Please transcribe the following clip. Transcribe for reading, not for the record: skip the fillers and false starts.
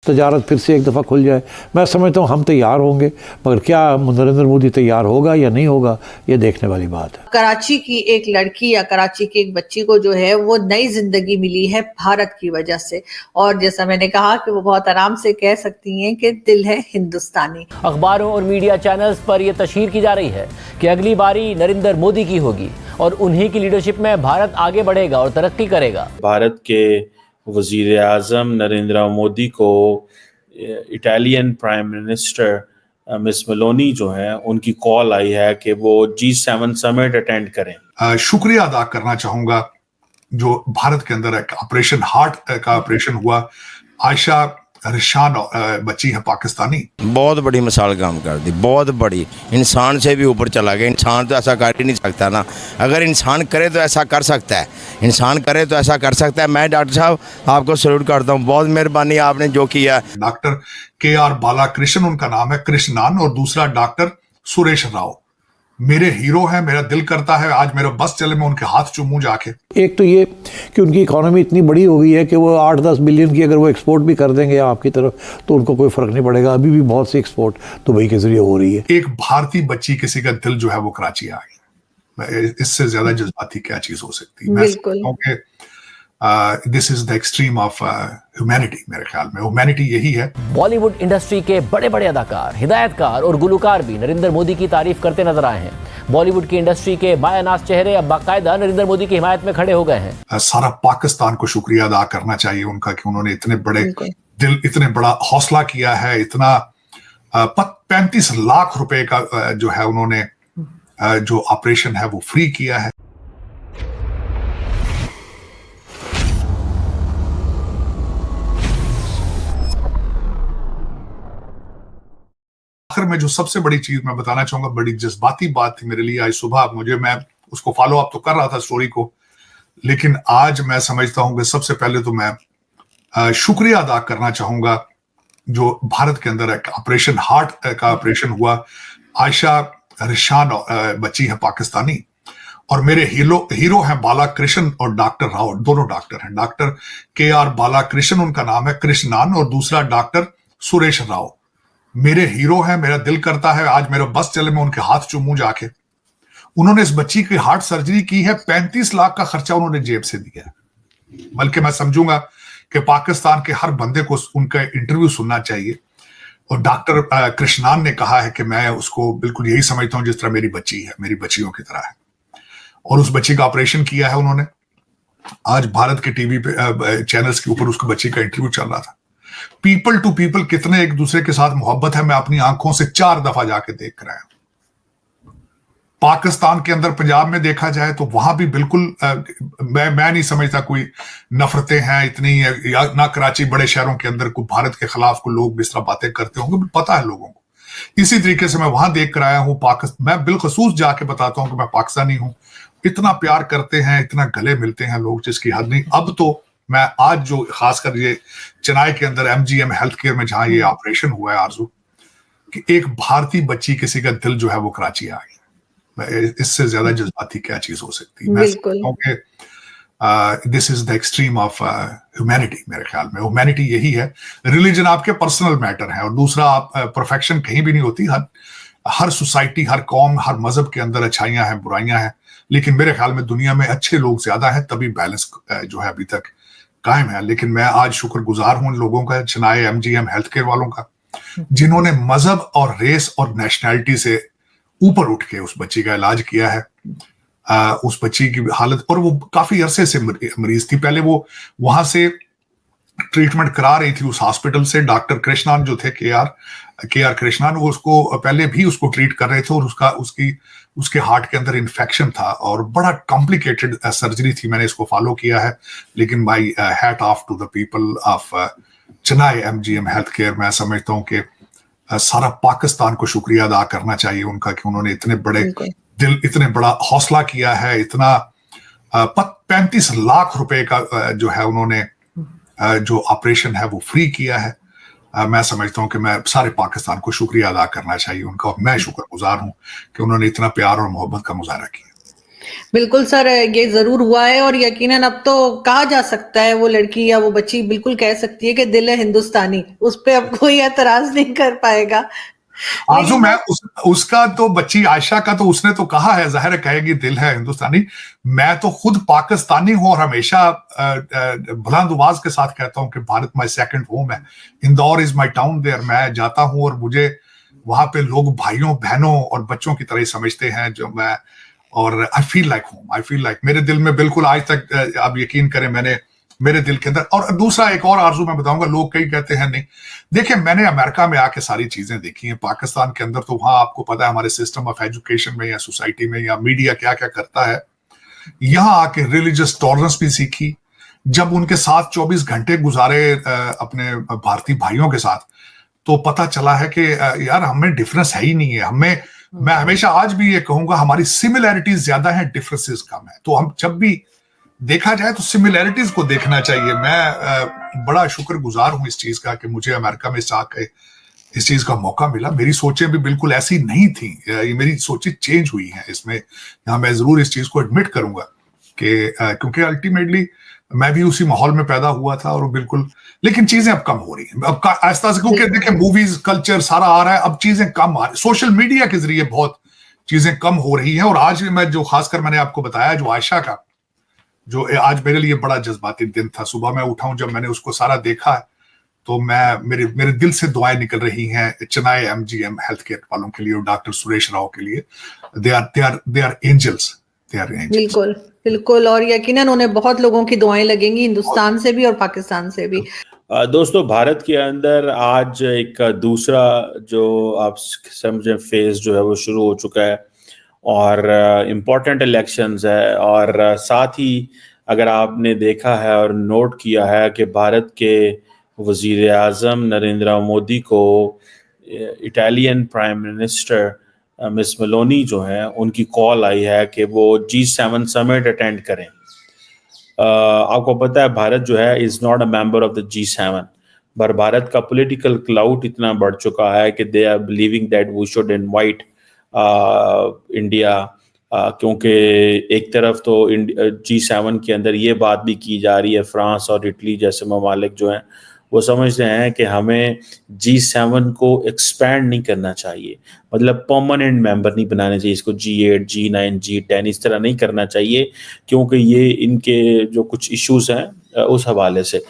तजारत फिर से एक दफ़ा खुल जाए। मैं समझता हूँ हम तैयार होंगे, मगर क्या नरेंद्र मोदी तैयार होगा या नहीं होगा, ये देखने वाली बात है। कराची की एक लड़की या कराची की एक बच्ची को जो है वो नई जिंदगी मिली है भारत की वजह से, और जैसा मैंने कहा कि वो बहुत आराम से कह सकती हैं कि दिल है हिंदुस्तानी। अखबारों और मीडिया चैनल्स पर यह तशहीर की जा रही है कि अगली बारी नरेंद्र मोदी की होगी और उन्हीं की लीडरशिप में भारत आगे बढ़ेगा और तरक्की करेगा। भारत के वजीर आज़म नरेंद्र मोदी को Italian prime minister miss Meloni जो है उनकी कॉल आई है कि वो G7 समिट अटेंड करें। शुक्रिया अदा करना चाहूंगा जो भारत के अंदर एक ऑपरेशन हार्ट का ऑपरेशन हुआ। आयशा रिशान बच्ची है पाकिस्तानी, बहुत बड़ी मिसाल काम कर दी, बहुत बड़ी, इंसान से भी ऊपर चला गया। इंसान तो ऐसा कर ही नहीं सकता ना, अगर इंसान करे तो ऐसा कर सकता है, इंसान करे तो ऐसा कर सकता है। मैं डॉक्टर साहब आपको सैल्यूट करता हूँ, बहुत मेहरबानी आपने जो किया। डॉक्टर KR बालाकृष्णन उनका नाम है, कृष्णान, और दूसरा डॉक्टर सुरेश राव मेरे हीरो हैं। मेरा दिल करता है आज मेरा बस चले मैं उनके हाथ चूमूं जाके। एक तो ये कि उनकी इकोनॉमी इतनी बड़ी हो गई है कि वो 8-10 बिलियन की अगर वो एक्सपोर्ट भी कर देंगे आपकी तरफ तो उनको कोई फ़र्क नहीं पड़ेगा। अभी भी बहुत सी एक्सपोर्ट दुबई के ज़रिए हो रही है। एक भारतीय बच्ची किसी का दिल जो है वो कराची आ गई, इससे ज्यादा जज्बाती क्या चीज हो सकती है। मैं समझता हूं कि this is the extreme of humanity. मेरे ख्याल में ह्यूमैनिटी यही है। बॉलीवुड इंडस्ट्री के बड़े बड़े अदाकार, हिदायतकार और गुलकार भी नरेंद्र मोदी की तारीफ करते नजर आए हैं। बॉलीवुड की इंडस्ट्री के मायानाज चेहरे अब बाकायदा नरेंद्र मोदी की हिमायत में खड़े हो गए हैं। सारा पाकिस्तान को शुक्रिया अदा करना चाहिए उनका कि उन्होंने इतने बड़े दिल, इतने बड़ा हौसला किया है। इतना 35 लाख रुपए का जो है उन्होंने जो ऑपरेशन है वो फ्री किया है। आखिर में जो सबसे बड़ी चीज मैं बताना चाहूंगा, बड़ी जज्बाती बात थी मेरे लिए आज सुबह। मैं उसको फॉलो अप तो कर रहा था स्टोरी को, लेकिन आज मैं समझता हूं कि सबसे पहले तो मैं शुक्रिया अदा करना चाहूंगा जो भारत के अंदर एक ऑपरेशन हार्ट का ऑपरेशन हुआ। आयशा रिशान बच्ची है पाकिस्तानी, और मेरे हीरो हैं बालाकृष्णन और डॉक्टर राव, दोनों डॉक्टर हैं। डॉक्टर KR बालाकृष्णन उनका नाम है, कृष्णान, और दूसरा डॉक्टर सुरेश राव मेरे हीरो हैं। मेरा दिल करता है आज मेरा बस चले मैं उनके हाथ चूमूं जाके। उन्होंने इस बच्ची की हार्ट सर्जरी की है, 35 लाख का खर्चा उन्होंने जेब से दिया है। बल्कि मैं समझूंगा कि पाकिस्तान के हर बंदे को उनका इंटरव्यू सुनना चाहिए। और डॉक्टर कृष्णान ने कहा है कि मैं उसको बिल्कुल यही समझता हूं जिस तरह मेरी बच्ची है, मेरी बच्चियों की तरह है। और उस बच्ची का ऑपरेशन किया है उन्होंने। आज भारत के टीवी पे चैनल्स के ऊपर उसको बच्ची का इंटरव्यू चल रहा था। पीपल टू पीपल कितने एक दूसरे के साथ मोहब्बत है, मैं अपनी आंखों से 4 दफा जाके देख कर आया हूं। पाकिस्तान के अंदर पंजाब में देखा जाए तो वहां भी बिल्कुल मैं नहीं समझता कोई नफरतें हैं इतनी, या ना कराची बड़े शहरों के अंदर कोई भारत के खिलाफ को लोग इस तरह बातें करते होंगे, पता है लोगों को। इसी तरीके से मैं वहां देख कर आया हूं। मैं बिलखसूस जाके बताता हूं कि मैं पाकिस्तानी हूं। इतना प्यार करते हैं, इतना गले मिलते हैं लोग जिसकी हद नहीं। अब तो मैं आज जो खासकर ये चेन्नई के अंदर MGM हेल्थ केयर में जहां ये ऑपरेशन हुआ है आरजू, कि एक भारतीय बच्ची किसी का दिल जो है वो कराची आ गई, इससे ज्यादा जज्बाती क्या चीज हो सकती है। मैं समझता हूं कि this is the extreme of humanity. मेरे ख्याल में ह्यूमैनिटी यही है। रिलीजन आपके पर्सनल मैटर है, और दूसरा आप परफेक्शन कहीं भी नहीं होती। हर सोसाइटी, हर कौम, हर मजहब के अंदर अच्छाइयां हैं, बुराइयां हैं, लेकिन मेरे ख्याल में दुनिया में अच्छे लोग ज्यादा हैं, तभी बैलेंस जो है अभी तक कायम है। लेकिन मैं आज शुक्रगुजार हूं उन लोगों का, चेन्नई MGM हेल्थ केयर वालों का, जिन्होंने मजहब और रेस और नेशनैलिटी से ऊपर उठ के उस बच्ची का इलाज किया है। उस बच्ची की हालत, और वो काफी अरसे से मरीज थी। पहले वो वहां से ट्रीटमेंट करा रही थी उस हॉस्पिटल से। डॉक्टर कृष्णान जो थे, KR कृष्णान, वो उसको पहले भी उसको ट्रीट कर रहे थे, और उसके हार्ट के अंदर इन्फेक्शन था और बड़ा कॉम्प्लिकेटेड सर्जरी थी। मैंने इसको फॉलो किया है, लेकिन my hat off to the people of Chennai MGM health care. मैं समझता हूं कि सारा पाकिस्तान को शुक्रिया अदा करना चाहिए उनका कि उन्होंने इतने बड़े दिल, इतने बड़ा हौसला किया है। इतना 35 लाख रुपए का जो है उन्होंने जो ऑपरेशन है वो फ्री किया है। मैं समझता हूं कि मैं सारे पाकिस्तान को शुक्रिया अदा करना चाहिए उनका, और मैं शुक्रगुजार हूं कि उन्होंने इतना प्यार और मोहब्बत का मुजाहरा किया। बिल्कुल सर, ये ज़रूर हुआ है और यकीनन अब तो कहा जा सकता है, वो लड़की या वो बच्ची बिल्कुल कह सकती है कि दिल है हिंदुस्तानी, उस पे अब कोई एतराज़ नहीं कर पाएगा। आरज़ू, लेकिन मैं सर उसका तो बच्ची आयशा का तो उसने तो कहा है, ज़ाहिर है कहेगी दिल है हिंदुस्तानी। मैं तो खुद पाकिस्तानी हूँ और हमेशा बुलंद आवाज के साथ कहता हूँ कि भारत माय सेकंड होम है। Indore is my town there. मैं जाता हूँ और मुझे वहां पे लोग भाइयों बहनों और बच्चों की तरह ही समझते हैं जो मैं, और I feel like home. I feel like मेरे दिल में बिल्कुल आज तक आप यकीन करें, मैंने मेरे दिल के अंदर। और दूसरा एक और आरजू मैं बताऊंगा, लोग कई कहते हैं नहीं, देखिए मैंने अमेरिका में आके सारी चीजें देखी हैं। पाकिस्तान के अंदर तो वहां आपको पता है हमारे सिस्टम ऑफ एजुकेशन में या सोसाइटी में या मीडिया क्या क्या करता है। यहां आके रिलीजियस टॉलरेंस भी सीखी। जब उनके साथ 24 घंटे गुजारे अपने भारतीय भाइयों के साथ, तो पता चला है कि यार हमें डिफरेंस है ही नहीं है। हमें, मैं हमेशा आज भी ये कहूंगा, हमारी सिमिलैरिटीज ज्यादा है, डिफरेंसेस कम है। तो हम जब भी देखा जाए तो सिमिलैरिटीज को देखना चाहिए। मैं बड़ा शुक्रगुजार हूं इस चीज का कि मुझे अमेरिका में आके इस चीज का मौका मिला। मेरी सोचें भी बिल्कुल ऐसी नहीं थी, ये मेरी सोचें चेंज हुई हैं इसमें। यहाँ मैं जरूर इस चीज को एडमिट करूंगा कि क्योंकि अल्टीमेटली मैं भी उसी माहौल में पैदा हुआ था और बिल्कुल, लेकिन चीजें अब कम हो रही हैं अब आहिस्ता से, क्योंकि देखिए मूवीज कल्चर सारा आ रहा है, अब चीजें कम आ रही, सोशल मीडिया के जरिए बहुत चीजें कम हो रही हैं। और आज मैं जो खासकर मैंने आपको बताया जो आयशा का, जो आज मेरे लिए बड़ा जज्बाती दिन था। सुबह मैं उठा हूं, जब मैंने उसको सारा देखा तो मैं मेरे दिल से दुआएं निकल रही हैं चेन्नई एमजीएम हेल्थ केयर वालों के लिए और डॉक्टर सुरेश राव के लिए। They are angels, they are angels. बिल्कुल, बिल्कुल, और यकीनन उन्हें बहुत लोगों की दुआएं लगेंगी, हिंदुस्तान से भी और पाकिस्तान से भी। दोस्तों, भारत के अंदर आज एक दूसरा जो आप समझें फेज जो है वो शुरू हो चुका है और इम्पोर्टेंट इलेक्शंस है। और साथ ही अगर आपने देखा है और नोट किया है कि भारत के वज़ीर आज़म नरेंद्र मोदी को Italian prime minister miss Meloni जो है उनकी कॉल आई है कि वो G7 समिट अटेंड करें। आपको पता है भारत जो है is not a member of the G7, पर भारत का पॉलिटिकल क्लाउड इतना बढ़ चुका है कि they are believing that we should invite India, क्योंकि एक तरफ तो G7 के अंदर ये बात भी की जा रही है, फ्रांस और इटली जैसे ममालिक जो हैं वो समझते हैं कि हमें G7 को एक्सपैंड नहीं करना चाहिए, मतलब परमानेंट मेंबर नहीं बनाने चाहिए इसको, G8 G9 G10 इस तरह नहीं करना चाहिए, क्योंकि ये इनके जो कुछ इश्यूज हैं उस हवाले से।